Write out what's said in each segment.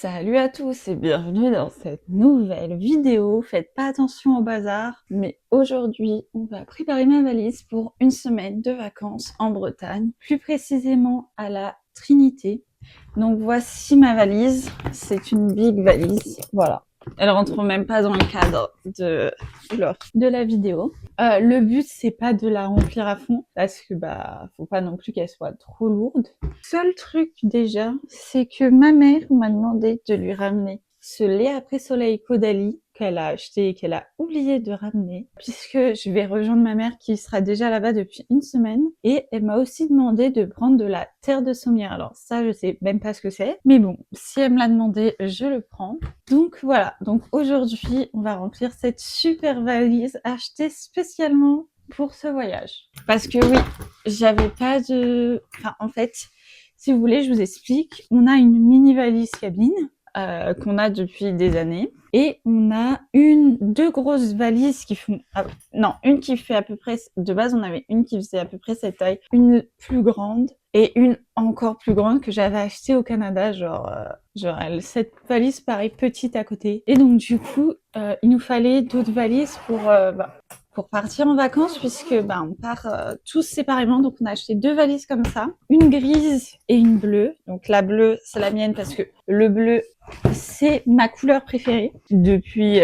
Salut à tous et bienvenue dans cette nouvelle vidéo. Faites pas attention au bazar, mais aujourd'hui, on va préparer ma valise pour une semaine de vacances en Bretagne, plus précisément à la Trinité. Donc voici ma valise, c'est une big valise, voilà. Elle rentre même pas dans le cadre de la vidéo. Le but, c'est pas de la remplir à fond, parce que faut pas non plus qu'elle soit trop lourde. Seul truc déjà, c'est que ma mère m'a demandé de lui ramener ce lait après soleil Caudalie qu'elle a acheté et qu'elle a oublié de ramener, puisque je vais rejoindre ma mère qui sera déjà là-bas depuis une semaine. Et elle m'a aussi demandé de prendre de la terre de sommière. Alors ça, je sais même pas ce que c'est, mais bon, si elle me l'a demandé, je le prends. Donc voilà, donc aujourd'hui, on va remplir cette super valise achetée spécialement pour ce voyage. Parce que oui, j'avais pas de... Enfin, en fait, si vous voulez, je vous explique. On a une mini valise cabine qu'on a depuis des années. Et on a deux grosses valises qui font... non, une qui fait à peu près... De base, on avait une qui faisait à peu près cette taille. Une plus grande et une encore plus grande que j'avais achetée au Canada. Genre cette valise paraît petite à côté. Et donc, du coup, il nous fallait d'autres valises pour partir en vacances, puisque on part tous séparément. Donc on a acheté deux valises comme ça, une grise et une bleue. Donc la bleue, c'est la mienne parce que le bleu, c'est ma couleur préférée depuis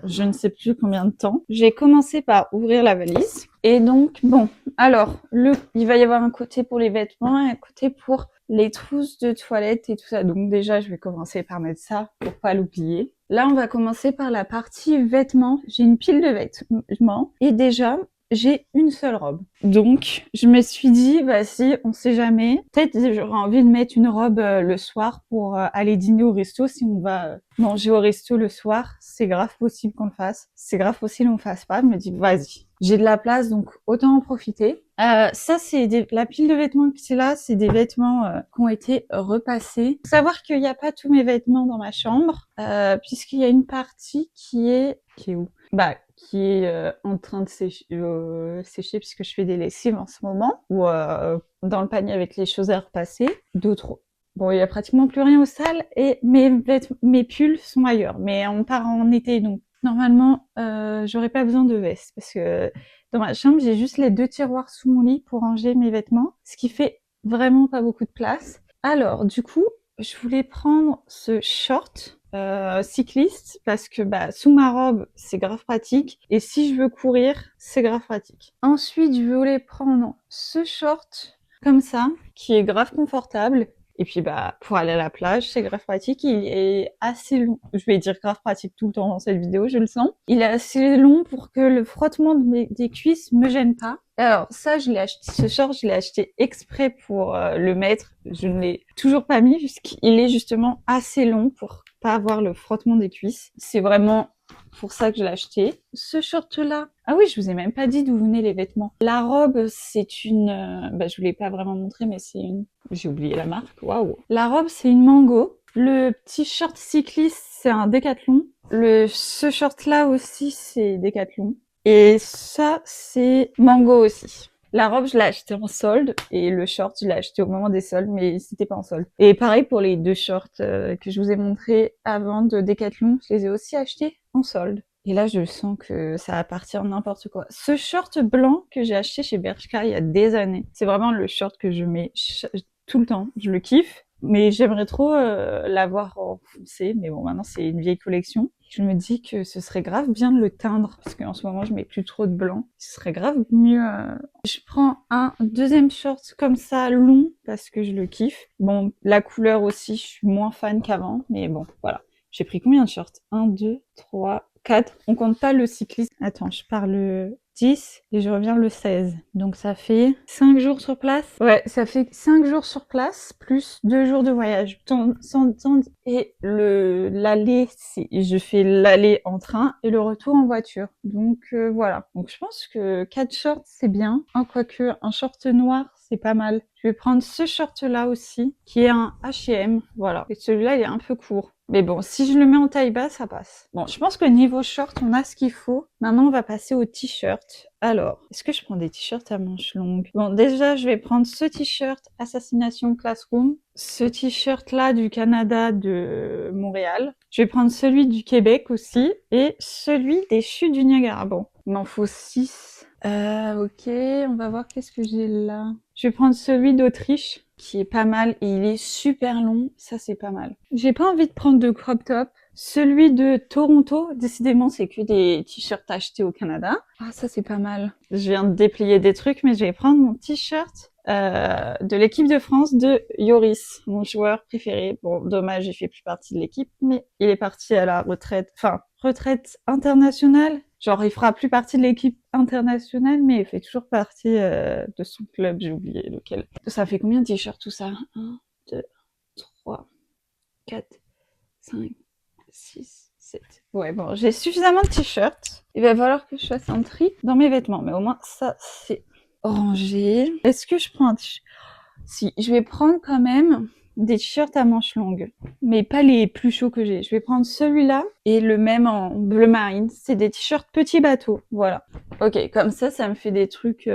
je ne sais plus combien de temps. J'ai commencé par ouvrir la valise. Et donc, bon, alors, il va y avoir un côté pour les vêtements et un côté pour les trousses de toilette et tout ça. Donc déjà, je vais commencer par mettre ça pour pas l'oublier. Là, on va commencer par la partie vêtements. J'ai une pile de vêtements et déjà, j'ai une seule robe. Donc, je me suis dit, si, on sait jamais. Peut-être j'aurais envie de mettre une robe le soir pour aller dîner au resto. Si on va manger au resto le soir, c'est grave possible qu'on le fasse. C'est grave possible qu'on le fasse pas. Je me dis, vas-y. J'ai de la place, donc autant en profiter. Ça, c'est la pile de vêtements qui est là, c'est des vêtements qui ont été repassés. Faut savoir qu'il n'y a pas tous mes vêtements dans ma chambre, puisqu'il y a une partie qui est où qui est en train de sécher puisque je fais des lessives en ce moment, ou dans le panier avec les choses à repasser. D'autres, bon, il y a pratiquement plus rien au sale et mes pulls sont ailleurs. Mais on part en été, donc normalement, j'aurais pas besoin de veste parce que dans ma chambre, j'ai juste les deux tiroirs sous mon lit pour ranger mes vêtements, ce qui fait vraiment pas beaucoup de place. Alors, du coup, je voulais prendre ce short cycliste parce que sous ma robe, c'est grave pratique. Et si je veux courir, c'est grave pratique. Ensuite, je voulais prendre ce short comme ça, qui est grave confortable. Et puis pour aller à la plage, c'est grave pratique. Il est assez long. Je vais dire grave pratique tout le temps dans cette vidéo, je le sens. Il est assez long pour que le frottement des cuisses me gêne pas. Alors ça, ce short, je l'ai acheté exprès pour le mettre. Je ne l'ai toujours pas mis puisqu'il est justement assez long pour pas avoir le frottement des cuisses. C'est vraiment pour ça que je l'ai acheté. Ce short-là, ah oui, je vous ai même pas dit d'où venaient les vêtements. La robe, c'est une... je vous l'ai pas vraiment montré, mais c'est une... J'ai oublié la marque, waouh. La robe, c'est une Mango. Le petit short cycliste, c'est un Décathlon. Ce short-là aussi, c'est Décathlon. Et ça, c'est Mango aussi. La robe, je l'ai acheté en solde et le short, je l'ai acheté au moment des soldes, mais c'était pas en solde. Et pareil pour les deux shorts que je vous ai montrés avant de Décathlon, je les ai aussi achetés en solde. Et là, je sens que ça va partir n'importe quoi. Ce short blanc que j'ai acheté chez Bershka il y a des années, c'est vraiment le short que je mets tout le temps. Je le kiffe, mais j'aimerais trop l'avoir en foncé. Mais bon, maintenant, c'est une vieille collection. Je me dis que ce serait grave bien de le teindre, parce qu'en ce moment, je mets plus trop de blanc. Ce serait grave mieux... Je prends un deuxième short comme ça, long, parce que je le kiffe. Bon, la couleur aussi, je suis moins fan qu'avant, mais bon, voilà. J'ai pris combien de shorts? 1, 2, 3, 4. On compte pas le cycliste. Attends, je pars le 10 et je reviens le 16. Donc ça fait 5 jours sur place. Ouais, ça fait 5 jours sur place plus 2 jours de voyage. Et l'aller, je fais l'aller en train et le retour en voiture. Donc voilà. Donc je pense que 4 shorts c'est bien. Quoique un short noir c'est pas mal. Je vais prendre ce short là aussi qui est un H&M. Voilà. Et celui-là il est un peu court. Mais bon, si je le mets en taille basse, ça passe. Bon, je pense que niveau short, on a ce qu'il faut. Maintenant, on va passer au t-shirt. Alors, est-ce que je prends des t-shirts à manches longues? Bon, déjà, je vais prendre ce t-shirt Assassination Classroom, ce t-shirt-là du Canada de Montréal. Je vais prendre celui du Québec aussi et celui des Chutes du Niagara. Bon, il m'en faut 6. Ok, on va voir qu'est-ce que j'ai là. Je vais prendre celui d'Autriche, qui est pas mal, et il est super long. Ça, c'est pas mal. J'ai pas envie de prendre de crop top. Celui de Toronto, décidément, c'est que des t-shirts achetés au Canada. Ah, ça, c'est pas mal. Je viens de déplier des trucs, mais je vais prendre mon t-shirt de l'équipe de France de Yoris, mon joueur préféré. Bon, dommage, il fait plus partie de l'équipe, mais il est parti à la retraite, enfin, retraite internationale. Genre, il fera plus partie de l'équipe internationale, mais il fait toujours partie de son club, j'ai oublié lequel. Ça fait combien de t-shirts tout ça? 1, 2, 3, 4, 5, 6, 7. Ouais, bon, j'ai suffisamment de t-shirts. Il va falloir que je fasse un tri dans mes vêtements, mais au moins, ça, c'est rangé. Est-ce que je prends un t-shirt? Si, je vais prendre quand même des t-shirts à manches longues, mais pas les plus chauds que j'ai. Je vais prendre celui-là et le même en bleu marine. C'est des t-shirts petits bateaux, voilà. Ok, comme ça me fait des trucs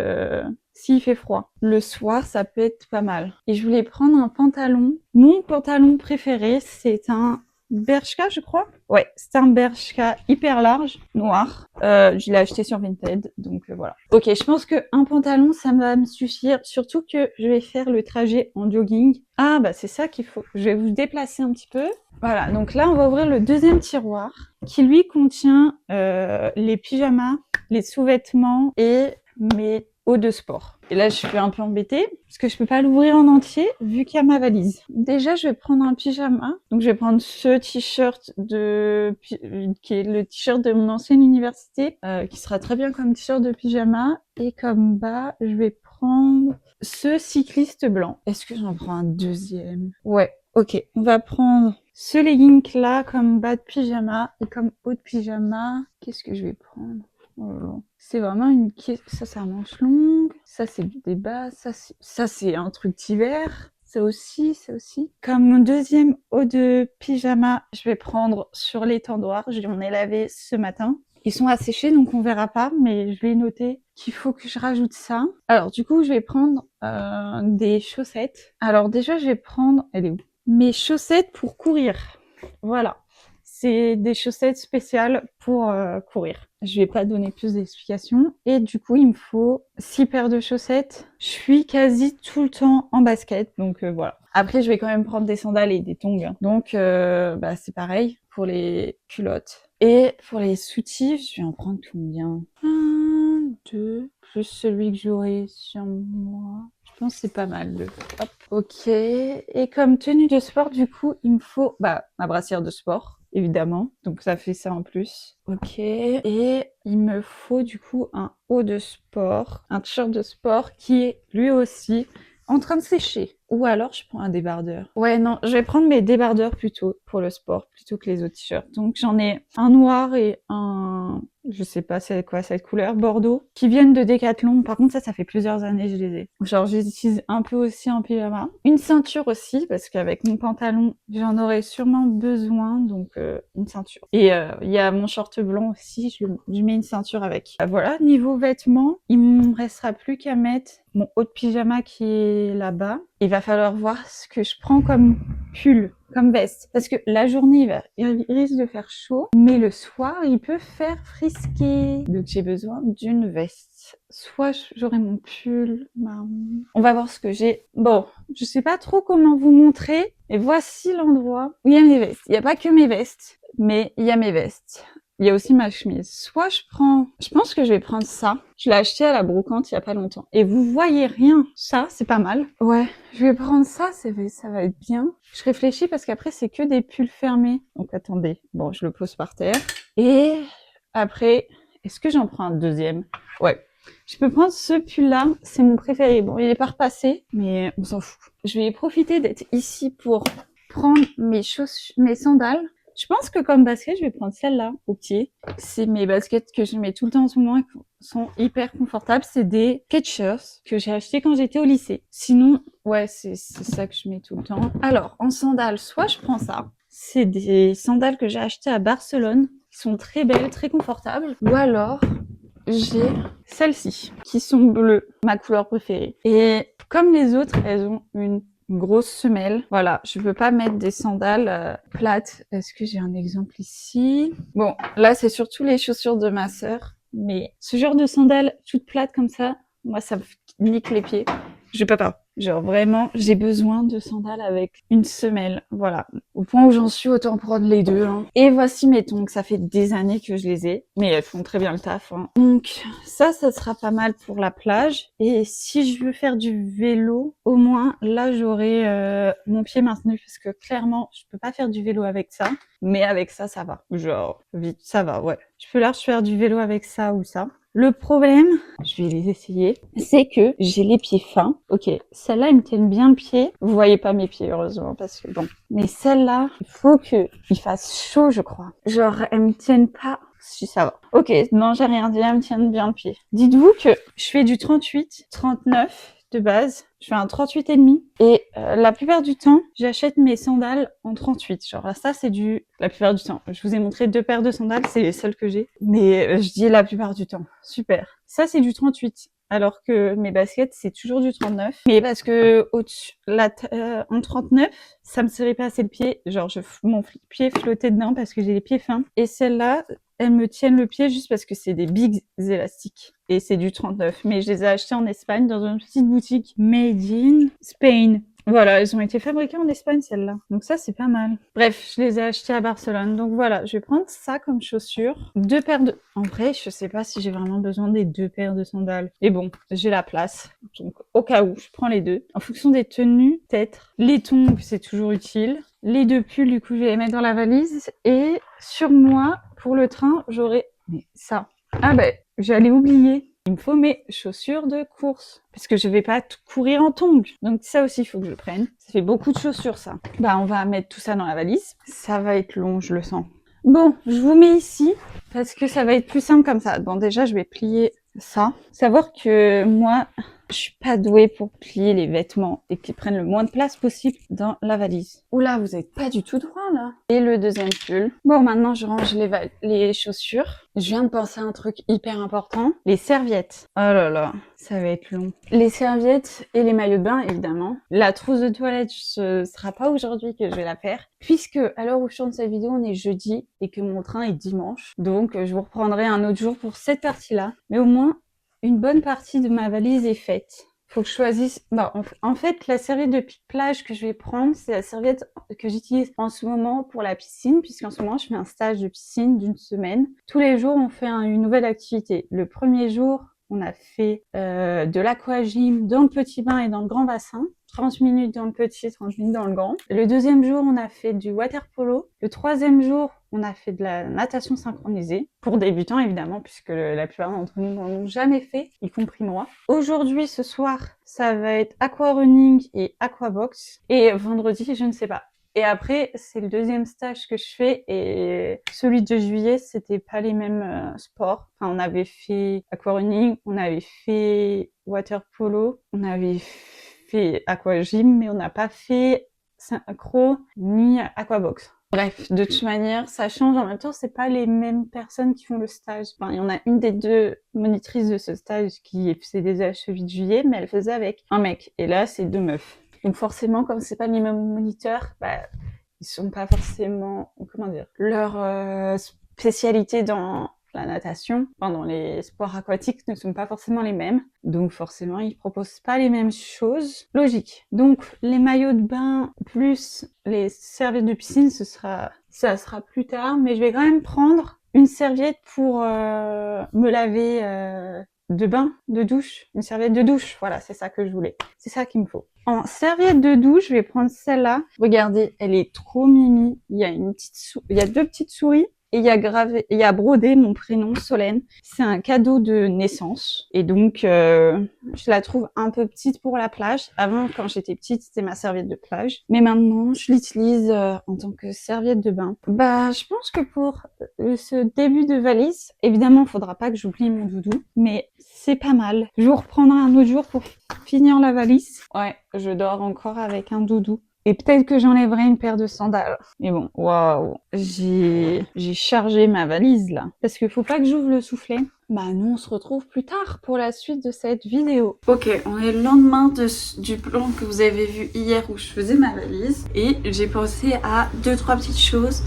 s'il fait froid. Le soir, ça peut être pas mal. Et je voulais prendre un pantalon. Mon pantalon préféré, c'est un Bershka, je crois. Ouais, c'est un Bershka hyper large, noir. Je l'ai acheté sur Vinted, donc voilà. Ok, je pense que un pantalon, ça va me suffire. Surtout que je vais faire le trajet en jogging. Ah, bah c'est ça qu'il faut. Je vais vous déplacer un petit peu. Voilà, donc là, on va ouvrir le deuxième tiroir qui, lui, contient les pyjamas, les sous-vêtements et mes haut de sport. Et là, je suis un peu embêtée parce que je peux pas l'ouvrir en entier vu qu'il y a ma valise. Déjà, je vais prendre un pyjama. Donc, je vais prendre ce t-shirt qui est le t-shirt de mon ancienne université, qui sera très bien comme t-shirt de pyjama. Et comme bas, je vais prendre ce cycliste blanc. Est-ce que j'en prends un deuxième? Ouais. Ok, on va prendre ce legging là comme bas de pyjama et comme haut de pyjama. Qu'est-ce que je vais prendre? Oh, c'est vraiment ça c'est un manche longue, ça c'est des bas, ça c'est un truc d'hiver, ça aussi. Comme mon deuxième haut de pyjama, je vais prendre sur l'étendoir, j'en ai lavé ce matin. Ils sont asséchés donc on verra pas, mais je vais noter qu'il faut que je rajoute ça. Alors du coup je vais prendre des chaussettes. Alors déjà je vais prendre, elle est où? Mes chaussettes pour courir. Voilà. C'est des chaussettes spéciales pour courir. Je vais pas donner plus d'explications. Et du coup, il me faut 6 paires de chaussettes. Je suis quasi tout le temps en basket, donc voilà. Après, je vais quand même prendre des sandales et des tongs. Donc, bah, c'est pareil pour les culottes. Et pour les soutifs, je vais en prendre combien? 1, 2, plus celui que j'aurai sur moi. Je pense que c'est pas mal. Hop. Ok. Et comme tenue de sport, du coup, il me faut ma brassière de sport, évidemment. Donc ça fait ça en plus. Ok. Et il me faut du coup un haut de sport, un t-shirt de sport qui est lui aussi en train de sécher. Ou alors je prends un débardeur. Ouais, non, je vais prendre mes débardeurs plutôt pour le sport, plutôt que les autres t-shirts. Donc j'en ai un noir et un, je sais pas c'est quoi cette couleur, bordeaux, qui viennent de Decathlon. Par contre ça fait plusieurs années que je les ai. Genre je les utilise un peu aussi en pyjama. Une ceinture aussi, parce qu'avec mon pantalon, j'en aurais sûrement besoin, donc une ceinture. Et il y a mon short blanc aussi, je mets une ceinture avec. Voilà, niveau vêtements, il me restera plus qu'à mettre mon haut de pyjama qui est là-bas. Il va falloir voir ce que je prends comme pull, comme veste. Parce que la journée, il risque de faire chaud, mais le soir, il peut faire frisquer. Donc j'ai besoin d'une veste. Soit j'aurai mon pull marron. On va voir ce que j'ai. Bon, je sais pas trop comment vous montrer, mais voici l'endroit où il y a mes vestes. Il n'y a pas que mes vestes, mais il y a mes vestes. Il y a aussi ma chemise. Soit je pense que je vais prendre ça. Je l'ai acheté à la brocante il y a pas longtemps. Et vous voyez rien. Ça, c'est pas mal. Ouais, je vais prendre ça, ça va être bien. Je réfléchis parce qu'après, c'est que des pulls fermés. Donc attendez. Bon, je le pose par terre. Et après, est-ce que j'en prends un deuxième? Ouais. Je peux prendre ce pull-là, c'est mon préféré. Bon, il est pas repassé, mais on s'en fout. Je vais profiter d'être ici pour prendre mes sandales. Je pense que comme basket, je vais prendre celle-là au pied. C'est mes baskets que je mets tout le temps en ce moment et qui sont hyper confortables. C'est des Skechers que j'ai acheté quand j'étais au lycée. Sinon, ouais, c'est ça que je mets tout le temps. Alors, en sandales, soit je prends ça. c'est des sandales que j'ai achetées à Barcelone, qui sont très belles, très confortables. Ou alors, j'ai celles-ci, qui sont bleues, ma couleur préférée. Et comme les autres, elles ont une grosse semelle. Voilà, je veux pas mettre des sandales plates. Est-ce que j'ai un exemple ici? Bon, là, c'est surtout les chaussures de ma sœur. Mais ce genre de sandales toutes plates comme ça, moi, ça me nique les pieds. Je peux pas. Genre vraiment, j'ai besoin de sandales avec une semelle. Voilà. Au point où j'en suis, autant prendre les deux. Hein. Et voici mes tongs. Ça fait des années que je les ai. Mais elles font très bien le taf. Hein. Donc ça sera pas mal pour la plage. Et si je veux faire du vélo, au moins là, j'aurai mon pied maintenu. Parce que clairement, je peux pas faire du vélo avec ça. Mais avec ça, ça va. Genre, vite, ça va, ouais. Je peux large faire du vélo avec ça ou ça. Le problème, je vais les essayer, c'est que j'ai les pieds fins. Ok, celles-là, elles me tiennent bien le pied. Vous voyez pas mes pieds, heureusement, parce que bon. Mais celles-là, il faut qu'il fasse chaud, je crois. Genre, elles me tiennent pas... Si, ça va. Ok, non, j'ai rien dit, elles me tiennent bien le pied. Dites-vous que je fais du 38, 39 de base. Je fais un 38,5 et la plupart du temps, j'achète mes sandales en 38. Genre là, ça c'est du... La plupart du temps. Je vous ai montré 2 paires de sandales, c'est les seules que j'ai. Mais je dis la plupart du temps. Super. Ça c'est du 38. Alors que mes baskets, c'est toujours du 39. Mais parce que au-dessus, en 39, ça me serrait pas assez le pied. Genre, mon pied flottait dedans parce que j'ai les pieds fins. Et celles-là, elles me tiennent le pied juste parce que c'est des bigs élastiques. Et c'est du 39. Mais je les ai achetés en Espagne dans une petite boutique made in Spain. Voilà, elles ont été fabriquées en Espagne, celles-là. Donc ça, c'est pas mal. Bref, je les ai achetées à Barcelone. Donc voilà, je vais prendre ça comme chaussures. 2 paires de... En vrai, je sais pas si j'ai vraiment besoin des 2 paires de sandales. Mais bon, j'ai la place. Donc au cas où, je prends les deux. En fonction des tenues, peut-être. Les tongs, c'est toujours utile. Les 2 pulls, du coup, je vais les mettre dans la valise. Et sur moi, pour le train, j'aurai... Mais ça... Ah ben, j'allais oublier. Il me faut mes chaussures de course. Parce que je vais pas courir en tongs. Donc ça aussi, il faut que je prenne. Ça fait beaucoup de chaussures, ça. Bah, on va mettre tout ça dans la valise. Ça va être long, je le sens. Bon, je vous mets ici. Parce que ça va être plus simple comme ça. Bon, déjà, je vais plier ça. Savoir que moi, je suis pas douée pour plier les vêtements et qu'ils prennent le moins de place possible dans la valise. Oula, vous êtes pas du tout droit, là. Et le deuxième pull. Bon, maintenant, je range les chaussures. Je viens de penser à un truc hyper important. Les serviettes. Oh là là, ça va être long. Les serviettes et les maillots de bain, évidemment. La trousse de toilette, ce sera pas aujourd'hui que je vais la faire. Puisque, à l'heure où je tourne cette vidéo, on est jeudi et que mon train est dimanche. Donc, je vous reprendrai un autre jour pour cette partie-là. Mais au moins, une bonne partie de ma valise est faite. Faut que je choisisse... Bon, en fait, la serviette de plage que je vais prendre, c'est la serviette que j'utilise en ce moment pour la piscine, puisqu'en ce moment, je fais un stage de piscine d'une semaine. Tous les jours, on fait une nouvelle activité. Le premier jour, on a fait de l'aquagym dans le petit bain et dans le grand bassin. 30 minutes dans le petit, 30 minutes dans le grand. Le deuxième jour, on a fait du water polo. Le troisième jour, on a fait de la natation synchronisée. Pour débutants, évidemment, puisque la plupart d'entre nous n'en ont jamais fait, y compris moi. Aujourd'hui, ce soir, ça va être aquarunning et aquabox. Et vendredi, je ne sais pas. Et après, c'est le deuxième stage que je fais et celui de juillet, c'était pas les mêmes sports. Enfin, on avait fait aquarunning, on avait fait water polo, on avait fait aquagym, mais on n'a pas fait synchro ni aquabox. Bref, de toute manière, ça change. En même temps, c'est pas les mêmes personnes qui font le stage. Enfin, il y en a une des 2 monitrices de ce stage qui faisait déjà celui de juillet, mais elle faisait avec un mec. Et là, c'est 2 meufs. Donc forcément, comme c'est pas les mêmes moniteurs, bah, ils sont pas forcément, comment dire, leur spécialité dans la natation, enfin, dans les sports aquatiques ne sont pas forcément les mêmes. Donc forcément, ils proposent pas les mêmes choses. Logique. Donc les maillots de bain plus les serviettes de piscine, ça sera plus tard. Mais je vais quand même prendre une serviette pour me laver de bain, de douche. Une serviette de douche, voilà, c'est ça que je voulais. C'est ça qu'il me faut. En serviette de douche, je vais prendre celle-là. Regardez, elle est trop mimi. Il y a il y a 2 petites souris. Et il y a brodé mon prénom, Solène. C'est un cadeau de naissance. Et donc, je la trouve un peu petite pour la plage. Avant, quand j'étais petite, c'était ma serviette de plage. Mais maintenant, je l'utilise en tant que serviette de bain. Bah, je pense que pour ce début de valise, évidemment, il faudra pas que j'oublie mon doudou. Mais c'est pas mal. Je vous reprendrai un autre jour pour finir la valise. Ouais, je dors encore avec un doudou. Et peut-être que j'enlèverai une paire de sandales. Mais bon, waouh, j'ai chargé ma valise là. Parce qu'il faut pas que j'ouvre le soufflet. Bah nous on se retrouve plus tard pour la suite de cette vidéo. Ok, on est le lendemain du plan que vous avez vu hier où je faisais ma valise. Et j'ai pensé à 2-3 petites choses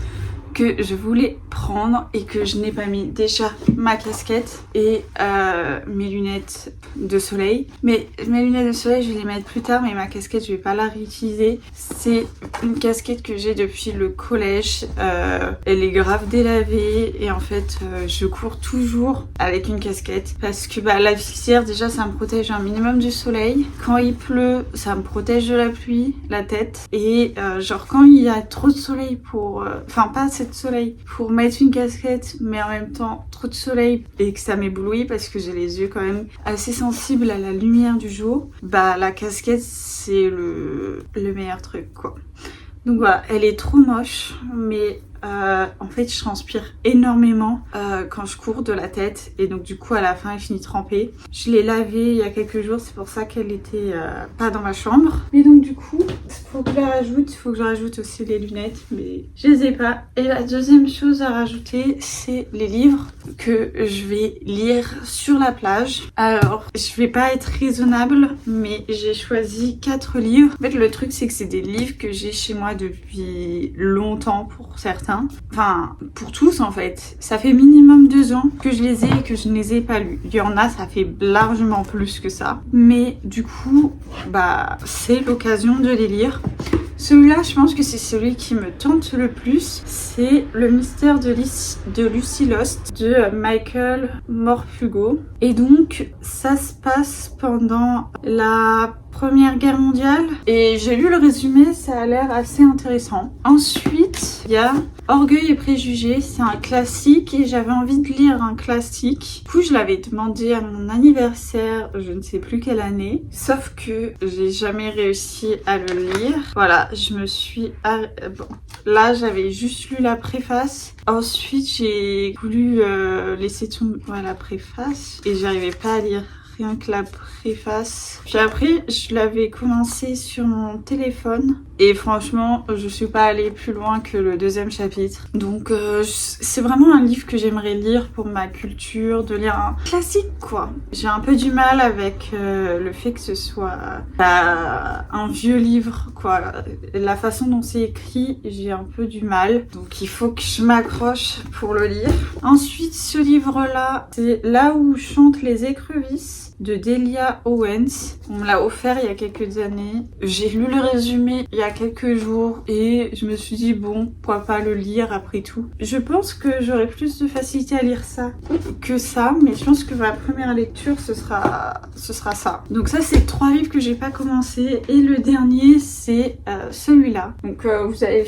que je voulais prendre et que je n'ai pas mis. Déjà ma casquette et mes lunettes de soleil. Mais mes lunettes de soleil je vais les mettre plus tard, mais ma casquette je vais pas la réutiliser. C'est une casquette que j'ai depuis le collège. Elle est grave délavée et en fait je cours toujours avec une casquette parce que bah, la visière déjà ça me protège un minimum du soleil. Quand il pleut ça me protège de la pluie, la tête. Et genre quand il y a trop de soleil pour... Enfin pas assez de soleil pour mettre une casquette mais en même temps trop de soleil et que ça m'éblouit parce que j'ai les yeux quand même assez sensibles à la lumière du jour, bah la casquette c'est le meilleur truc quoi. Donc voilà, elle est trop moche mais en fait je transpire énormément quand je cours de la tête et donc du coup à la fin elle finit trempée. Je l'ai lavée il y a quelques jours, c'est pour ça qu'elle était pas dans ma chambre. Et donc du coup faut que je rajoute aussi les lunettes mais je les ai pas. Et la deuxième chose à rajouter c'est les livres que je vais lire sur la plage. Alors je vais pas être raisonnable mais j'ai choisi 4 livres. En fait le truc c'est que c'est des livres que j'ai chez moi depuis longtemps pour certains. Enfin, pour tous en fait. Ça fait minimum 2 ans que je les ai et que je ne les ai pas lus. Il y en a, ça fait largement plus que ça. Mais du coup, bah, c'est l'occasion de les lire. Celui-là, je pense que c'est celui qui me tente le plus. C'est Le mystère de Lucy Lost de Michael Morpurgo. Et donc, ça se passe pendant la Première Guerre mondiale. Et j'ai lu le résumé, ça a l'air assez intéressant. Ensuite, il y a Orgueil et préjugés. C'est un classique et j'avais envie de lire un classique. Du coup, je l'avais demandé à mon anniversaire, je ne sais plus quelle année. Sauf que j'ai jamais réussi à le lire. Voilà, je me suis... Bon, là, j'avais juste lu la préface. Ensuite, j'ai voulu laisser tomber la préface et j'arrivais pas à lire rien que la préface. Puis après, je l'avais commencé sur mon téléphone et franchement, je suis pas allée plus loin que le 2e chapitre. Donc c'est vraiment un livre que j'aimerais lire pour ma culture, de lire un classique quoi. J'ai un peu du mal avec le fait que ce soit un vieux livre quoi. La façon dont c'est écrit, j'ai un peu du mal. Donc il faut que je m'accroche pour le lire. Ensuite, ce livre-là, c'est Là où chantent les écrevisses de Delia Owens. On me l'a offert il y a quelques années. J'ai lu le résumé il y a quelques jours et je me suis dit bon, pourquoi pas le lire après tout. Je pense que j'aurai plus de facilité à lire ça que ça, mais je pense que ma première lecture ce sera ça. Donc ça c'est 3 livres que j'ai pas commencé et le dernier c'est celui-là. Donc vous avez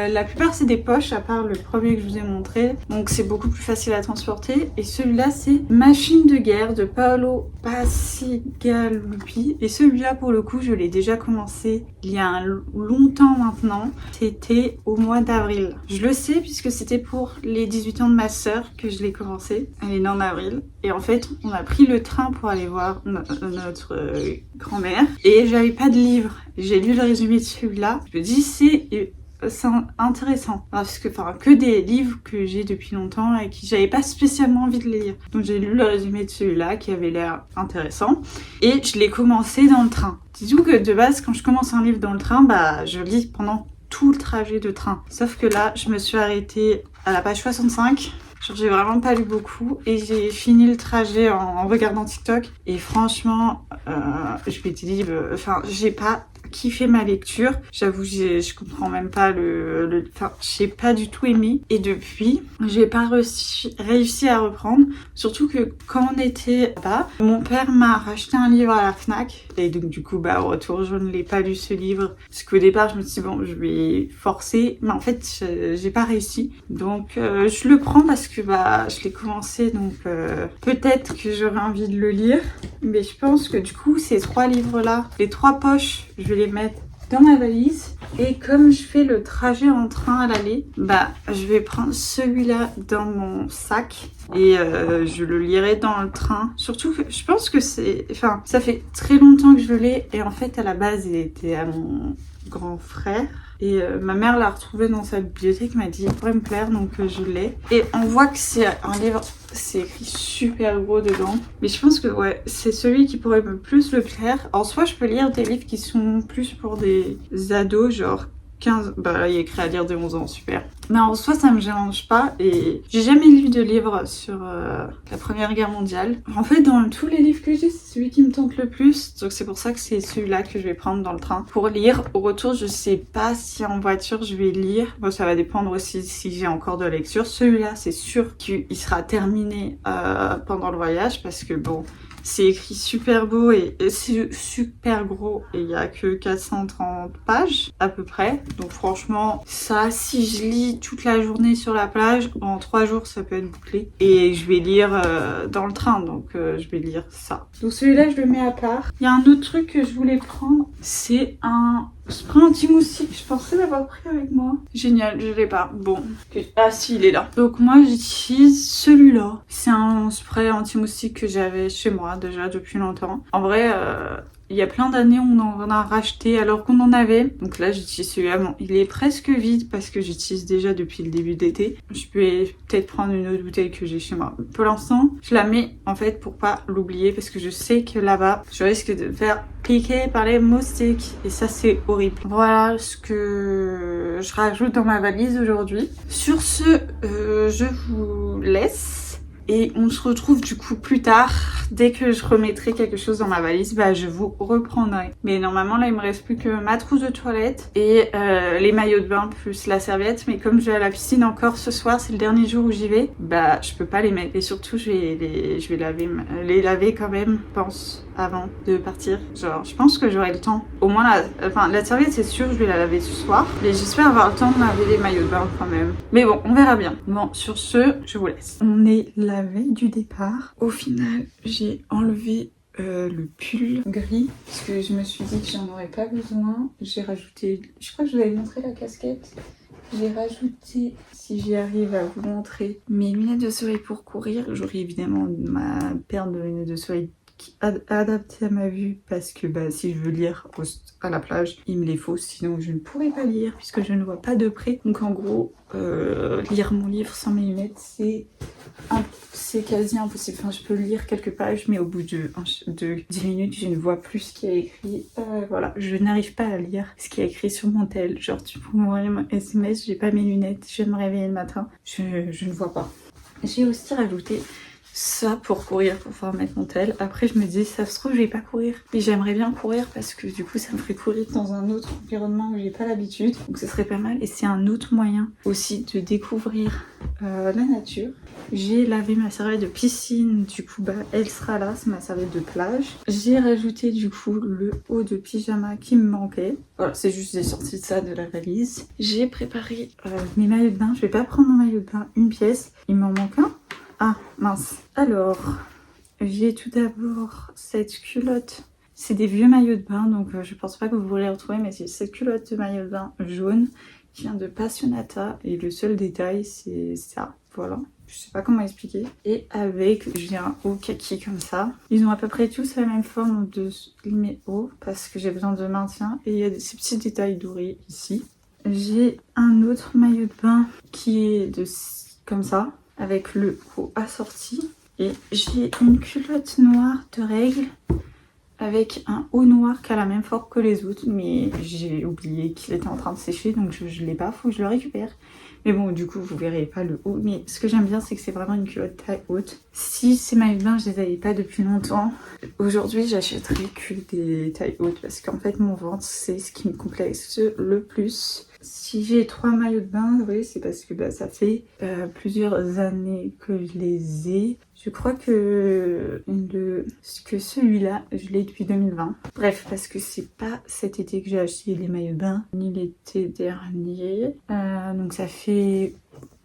la plupart c'est des poches à part le premier que je vous ai montré. Donc c'est beaucoup plus facile à transporter et celui-là c'est Machine de guerre de Paolo Bacigalupi. Et celui-là, pour le coup, je l'ai déjà commencé il y a longtemps maintenant. C'était au mois d'avril. Je le sais puisque c'était pour les 18 ans de ma sœur que je l'ai commencé. Elle est née en avril. Et en fait, on a pris le train pour aller voir notre grand-mère. Et j'avais pas de livre. J'ai lu le résumé de celui-là. Je me dis, c'est intéressant parce que que des livres que j'ai depuis longtemps et qui j'avais pas spécialement envie de les lire. Donc j'ai lu le résumé de celui-là qui avait l'air intéressant et je l'ai commencé dans le train. Dis-vous que de base quand je commence un livre dans le train, bah je lis pendant tout le trajet de train. Sauf que là je me suis arrêtée à la page 65. J'ai vraiment pas lu beaucoup et j'ai fini le trajet en regardant TikTok et franchement je m'étais dit j'ai pas kiffé ma lecture. J'avoue, je comprends même pas j'ai pas du tout aimé. Et depuis, j'ai pas réussi à reprendre. Surtout que quand on était là-bas, mon père m'a racheté un livre à la Fnac. Et donc du coup, au retour, je ne l'ai pas lu ce livre. Parce qu'au départ, je me suis dit, bon, je vais forcer. Mais en fait, j'ai pas réussi. Donc, je le prends parce que je l'ai commencé. Donc, peut-être que j'aurais envie de le lire. Mais je pense que du coup, ces 3 livres-là, les 3 poches, je vais les mettre dans ma valise. Et comme je fais le trajet en train à l'aller, je vais prendre celui-là dans mon sac et je le lirai dans le train. Surtout que je pense que ça fait très longtemps que je l'ai et en fait à la base il était à mon grand frère. Et ma mère l'a retrouvé dans sa bibliothèque, m'a dit il pourrait me plaire, donc je l'ai. Et on voit que c'est un livre, c'est écrit super gros dedans. Mais je pense que ouais, c'est celui qui pourrait me plus le plaire. En soi, je peux lire des livres qui sont plus pour des ados, genre 15, bah il y a écrit à lire de 11 ans, super. Mais en soi ça me dérange pas et j'ai jamais lu de livre sur la Première Guerre mondiale. En fait dans tous les livres que j'ai c'est celui qui me tente le plus, donc c'est pour ça que c'est celui-là que je vais prendre dans le train pour lire. Au retour je sais pas si en voiture je vais lire, bon ça va dépendre aussi si j'ai encore de lecture. Celui-là c'est sûr qu'il sera terminé pendant le voyage parce que bon... C'est écrit super beau et c'est super gros et il n'y a que 430 pages à peu près. Donc franchement, ça, si je lis toute la journée sur la plage, en 3 jours, ça peut être bouclé. Et je vais lire dans le train, donc je vais lire ça. Donc celui-là, je le mets à part. Il y a un autre truc que je voulais prendre, c'est un spray anti-moustique. Je pensais l'avoir pris avec moi. Génial, je l'ai pas. Bon. Ah si, il est là. Donc moi, j'utilise celui-là. C'est un spray anti-moustique que j'avais chez moi déjà depuis longtemps. En vrai, il y a plein d'années, on en a racheté alors qu'on en avait. Donc là, j'utilise celui-là. Bon, il est presque vide parce que j'utilise déjà depuis le début d'été. Je peux peut-être prendre une autre bouteille que j'ai chez moi. Pour l'instant, je la mets en fait pour pas l'oublier parce que je sais que là-bas, je risque de me faire piquer par les moustiques. Et ça, c'est horrible. Voilà ce que je rajoute dans ma valise aujourd'hui. Sur ce, je vous laisse. Et on se retrouve du coup plus tard. Dès que je remettrai quelque chose dans ma valise, bah je vous reprendrai. Mais normalement là il me reste plus que ma trousse de toilette et les maillots de bain plus la serviette. Mais comme je vais à la piscine encore ce soir, c'est le dernier jour où j'y vais, bah je peux pas les mettre. Et surtout je vais les laver quand même, je pense, avant de partir. Genre je pense que j'aurai le temps. Au moins la serviette c'est sûr je vais la laver ce soir. Mais j'espère avoir le temps de laver les maillots de bain quand même. Mais bon on verra bien. Bon sur ce je vous laisse. On est la veille du départ. Au final j'ai enlevé le pull gris parce que je me suis dit que j'en aurais pas besoin. J'ai rajouté, je crois que je vous avais montré la casquette. J'ai rajouté, si j'y arrive à vous montrer, mes lunettes de soleil pour courir. J'aurai évidemment ma paire de lunettes de soleil adaptée à ma vue parce que bah, si je veux lire à la plage, il me les faut, sinon je ne pourrais pas lire puisque je ne vois pas de près. Donc en gros, lire mon livre sans mes lunettes, c'est quasi impossible. Enfin, je peux lire quelques pages, mais au bout de 10 minutes, je ne vois plus ce qui est écrit. Voilà, je n'arrive pas à lire ce qui est écrit sur mon tel. Genre, tu peux m'envoyer mon SMS, j'ai pas mes lunettes, je viens de me réveiller le matin, je ne vois pas. J'ai aussi rajouté ça pour courir, pour pouvoir mettre mon tel. Après je me dis ça se trouve je vais pas courir, mais j'aimerais bien courir parce que du coup ça me ferait courir dans un autre environnement où j'ai pas l'habitude, donc ce serait pas mal. Et c'est un autre moyen aussi de découvrir la nature. J'ai lavé ma serviette de piscine, du coup bah elle sera là, c'est ma serviette de plage. J'ai rajouté du coup le haut de pyjama qui me manquait. Voilà, c'est juste j'ai sorti ça de la valise. J'ai préparé mes maillots de bain. Je vais pas prendre mon maillot de bain une pièce, il m'en manque un. Ah mince. Alors, j'ai tout d'abord cette culotte. C'est des vieux maillots de bain, donc je pense pas que vous les retrouver, mais c'est cette culotte de maillot de bain jaune qui vient de Passionata. Et le seul détail, c'est ça. Voilà. Je sais pas comment expliquer. Et avec, j'ai un haut kaki comme ça. Ils ont à peu près tous la même forme de mes hauts parce que j'ai besoin de maintien. Et il y a ces petits détails dorés ici. J'ai un autre maillot de bain qui est comme ça, avec le haut assorti. Et j'ai une culotte noire de règle avec un haut noir qui a la même forme que les autres, mais j'ai oublié qu'il était en train de sécher, donc je l'ai pas, faut que je le récupère. Mais bon, du coup, vous verrez pas le haut. Mais ce que j'aime bien, c'est que c'est vraiment une culotte taille haute. Si ces maillots de bain, je les avais pas depuis longtemps, aujourd'hui, j'achèterais que des tailles hautes parce qu'en fait, mon ventre, c'est ce qui me complexe le plus. Si j'ai 3 maillots de bain, oui, c'est parce que bah, ça fait plusieurs années que je les ai. Je crois que celui-là, je l'ai depuis 2020. Bref, parce que c'est pas cet été que j'ai acheté les maillots de bain, ni l'été dernier. Donc ça fait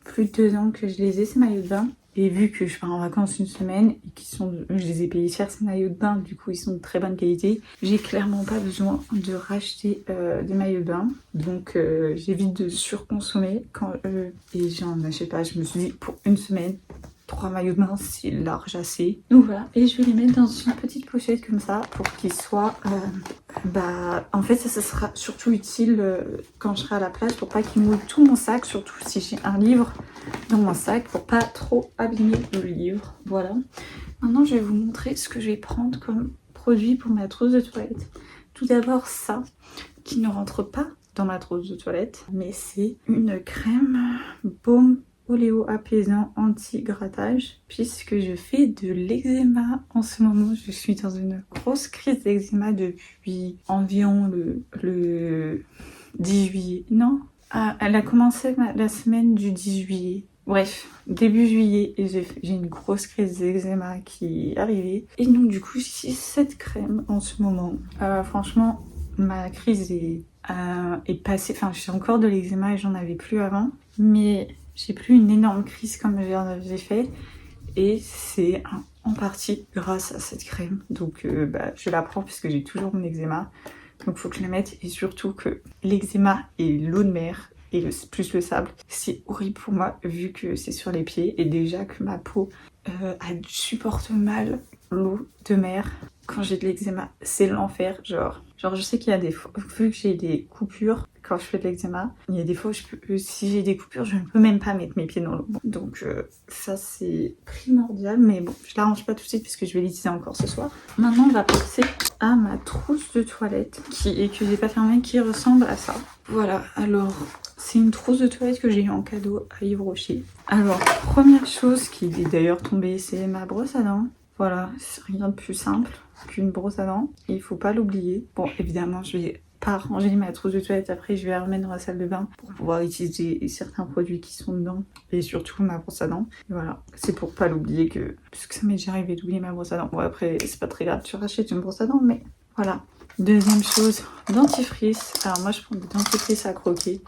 plus de 2 ans que je les ai, ces maillots de bain. Et vu que je pars en vacances une semaine et je les ai payés cher ces maillots de bain, du coup ils sont de très bonne qualité, j'ai clairement pas besoin de racheter des maillots de bain. Donc j'évite de surconsommer et j'en achète pas. Je me suis dit pour une semaine, 3 maillots de bain, c'est large assez. Donc voilà, et je vais les mettre dans une petite pochette comme ça pour qu'ils soient... en fait, ça sera surtout utile quand je serai à la plage pour pas qu'ils mouillent tout mon sac, surtout si j'ai un livre dans mon sac pour pas trop abîmer le livre. Voilà. Maintenant, je vais vous montrer ce que je vais prendre comme produit pour ma trousse de toilette. Tout d'abord, ça, qui ne rentre pas dans ma trousse de toilette, mais c'est une crème baume oléo apaisant anti-grattage, puisque je fais de l'eczéma en ce moment. Je suis dans une grosse crise d'eczéma depuis environ le 10 juillet. Non, elle a commencé la semaine du 10 juillet. Bref, début juillet, et j'ai une grosse crise d'eczéma qui est arrivée. Et donc du coup, j'ai cette crème en ce moment. Franchement, ma crise est passée. Enfin, j'ai encore de l'eczéma et j'en avais plus avant. Mais j'ai plus une énorme crise comme j'ai fait. Et c'est en partie grâce à cette crème. Donc je la prends puisque j'ai toujours mon eczéma. Donc il faut que je la mette. Et surtout que l'eczéma et l'eau de mer et plus le sable, c'est horrible pour moi vu que c'est sur les pieds. Et déjà que ma peau supporte mal l'eau de mer. Quand j'ai de l'eczéma, c'est l'enfer. Genre je sais qu'il y a des fois, vu que j'ai des coupures quand je fais de l'eczéma, il y a des fois où si j'ai des coupures, je ne peux même pas mettre mes pieds dans l'eau. Donc ça c'est primordial, mais bon, je l'arrange pas tout de suite parce que je vais l'utiliser encore ce soir. Maintenant, on va passer à ma trousse de toilette que j'ai pas fermée, qui ressemble à ça. Voilà, alors c'est une trousse de toilette que j'ai eu en cadeau à Yves Rocher. Alors, première chose qui est d'ailleurs tombée, c'est ma brosse à dents. Voilà, c'est rien de plus simple qu'une brosse à dents. Et il faut pas l'oublier. Bon, évidemment, je vais pas ranger ma trousse de toilette. Après, je vais la remettre dans la salle de bain pour pouvoir utiliser certains produits qui sont dedans. Et surtout ma brosse à dents. Et voilà, c'est pour pas l'oublier puisque ça m'est déjà arrivé d'oublier ma brosse à dents. Bon, après, c'est pas très grave, tu rachètes une brosse à dents, mais voilà. Deuxième chose, dentifrice. Alors moi, je prends des dentifrices à croquer.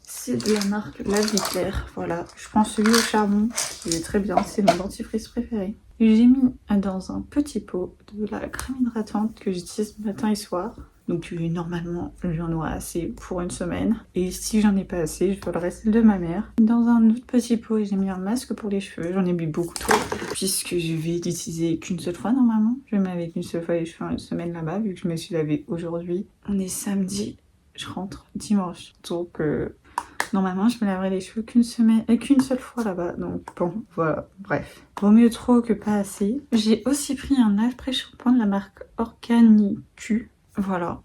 C'est de la marque La Vie Claire. Voilà, je prends celui au charbon qui est très bien. C'est mon dentifrice préféré. J'ai mis dans un petit pot de la crème hydratante que j'utilise matin et soir. Donc normalement, j'en aurai assez pour une semaine. Et si j'en ai pas assez, je volerai celle de ma mère. Dans un autre petit pot, j'ai mis un masque pour les cheveux. J'en ai mis beaucoup trop puisque je vais l'utiliser qu'une seule fois normalement. Je vais me laver qu'une seule fois les cheveux une semaine là-bas vu que je me suis lavée aujourd'hui. On est samedi, je rentre dimanche. Donc normalement, je me laverai les cheveux qu'une seule fois là-bas. Donc bon, voilà, bref. Vaut mieux trop que pas assez. J'ai aussi pris un après-shampoing de la marque Organicu. Voilà.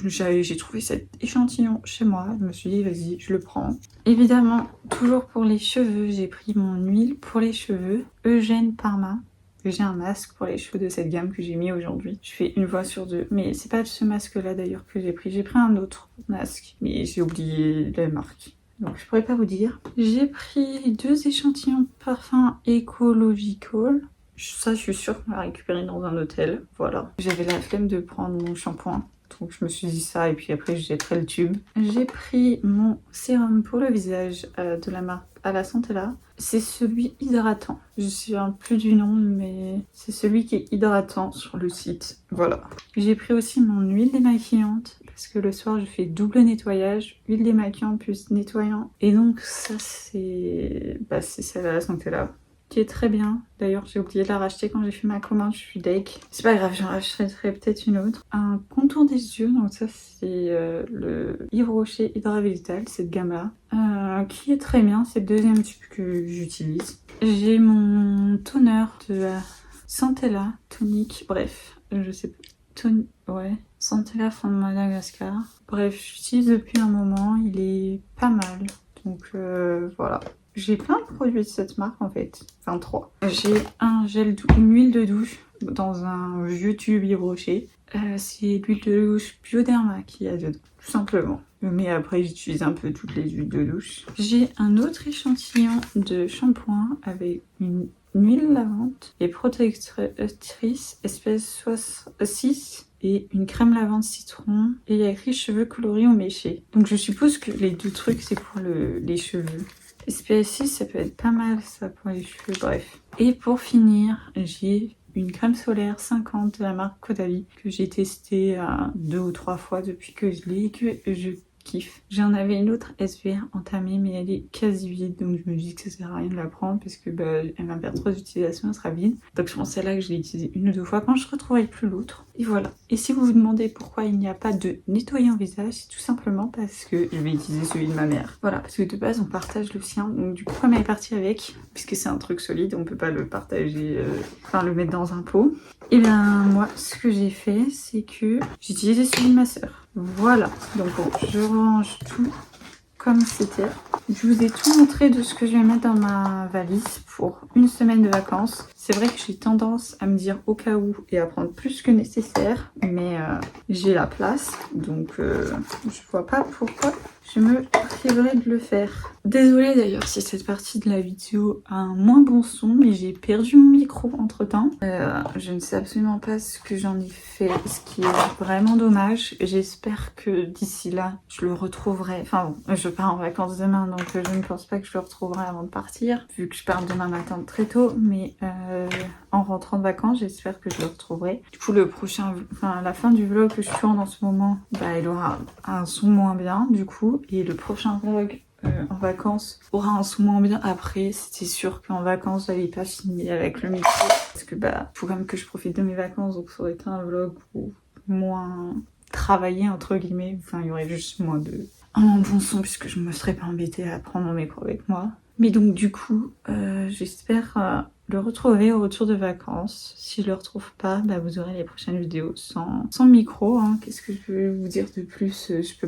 J'ai trouvé cet échantillon chez moi. Je me suis dit, vas-y, je le prends. Évidemment, toujours pour les cheveux, j'ai pris mon huile pour les cheveux. Eugène Parma. J'ai un masque pour les cheveux de cette gamme que j'ai mis aujourd'hui. Je fais une fois sur deux. Mais c'est pas ce masque-là d'ailleurs que j'ai pris. J'ai pris un autre masque. Mais j'ai oublié la marque. Donc je pourrais pas vous dire. J'ai pris 2 échantillons de parfum Ecological. Ça, je suis sûre qu'on l'a récupéré dans un hôtel. Voilà. J'avais la flemme de prendre mon shampoing. Donc je me suis dit ça et puis après je jetterai le tube. J'ai pris mon sérum pour le visage de la marque Alacentella. C'est celui hydratant. Je ne me souviens plus du nom, mais c'est celui qui est hydratant sur le site. Voilà. J'ai pris aussi mon huile démaquillante parce que le soir je fais double nettoyage, huile démaquillante plus nettoyant. Et donc ça c'est celle à Alacentella qui est très bien. D'ailleurs, j'ai oublié de la racheter quand j'ai fait ma commande, je suis deg. C'est pas grave, j'en rachèterai peut-être une autre. Un contour des yeux, donc ça c'est le Yves Rocher Hydra Visital, cette gamme-là, qui est très bien, c'est le deuxième tube que j'utilise. J'ai mon toner de la Centella tonique, bref, je sais pas. Centella fond de Madagascar. Bref, j'utilise depuis un moment, il est pas mal. Donc voilà. J'ai plein de produits de cette marque en fait, enfin 3. J'ai une huile de douche dans un vieux tube Yves Rocher. C'est l'huile de douche Bioderma qui a dedans, tout simplement. Mais après j'utilise un peu toutes les huiles de douche. J'ai un autre échantillon de shampoing avec une huile lavande et protectrice espèce 6 et une crème lavande citron. Et il y a écrit cheveux colorés ou méchés. Donc je suppose que les 2 trucs c'est pour les cheveux. SPF 6, ça peut être pas mal ça pour les cheveux, bref. Et pour finir, j'ai une crème solaire 50 de la marque Caudalie que j'ai testée 2 ou 3 fois depuis que je l'ai et que je kiffe. J'en avais une autre SVR entamée, mais elle est quasi vide, donc je me dis que ça sert à rien de la prendre parce que elle va perdre trop d'utilisation, elle sera vide. Donc je pense que celle-là que je l'ai utilisée 1 ou 2 fois quand je retrouverai plus l'autre. Et voilà. Et si vous vous demandez pourquoi il n'y a pas de nettoyant visage, c'est tout simplement parce que je vais utiliser celui de ma mère. Voilà, parce que de base on partage le sien, donc du coup comme elle est partie avec, puisque c'est un truc solide, on peut pas le partager, enfin le mettre dans un pot. Et bien moi, ce que j'ai fait, c'est que j'ai utilisé celui de ma soeur. Voilà, donc bon, je range tout comme c'était. Je vous ai tout montré de ce que je vais mettre dans ma valise pour une semaine de vacances. C'est vrai que j'ai tendance à me dire au cas où et à prendre plus que nécessaire, mais j'ai la place, donc je vois pas pourquoi je me priverais de le faire. Désolée d'ailleurs si cette partie de la vidéo a un moins bon son, mais j'ai perdu mon micro entre temps. Je ne sais absolument pas ce que j'en ai fait, ce qui est vraiment dommage. J'espère que d'ici là, je le retrouverai. Enfin bon, je pars en vacances demain, donc je ne pense pas que je le retrouverai avant de partir, vu que je pars demain matin très tôt, mais en rentrant de vacances, j'espère que je le retrouverai. Du coup, la fin du vlog que je tourne en ce moment, il aura un son moins bien, du coup, et le prochain vlog en vacances aura un son moins bien. Après, c'était sûr qu'en vacances, j'allais pas filmer avec le micro, parce que faut quand même que je profite de mes vacances, donc ça aurait été un vlog moins travaillé, entre guillemets. Enfin, il y aurait juste moins de un bon son, puisque je me serais pas embêtée à prendre mon micro avec moi. Mais donc du coup, j'espère le retrouver au retour de vacances. Si je le retrouve pas, vous aurez les prochaines vidéos sans micro. Hein. Qu'est-ce que je peux vous dire de plus? Je peux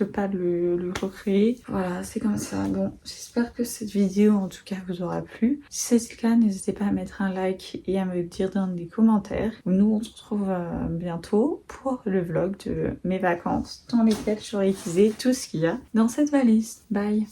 pas le recréer. Voilà, c'est comme ça. Bon, j'espère que cette vidéo en tout cas vous aura plu. Si c'est le cas, n'hésitez pas à mettre un like et à me dire dans les commentaires. Nous, on se retrouve bientôt pour le vlog de mes vacances dans lesquelles j'aurai utilisé tout ce qu'il y a dans cette valise. Bye!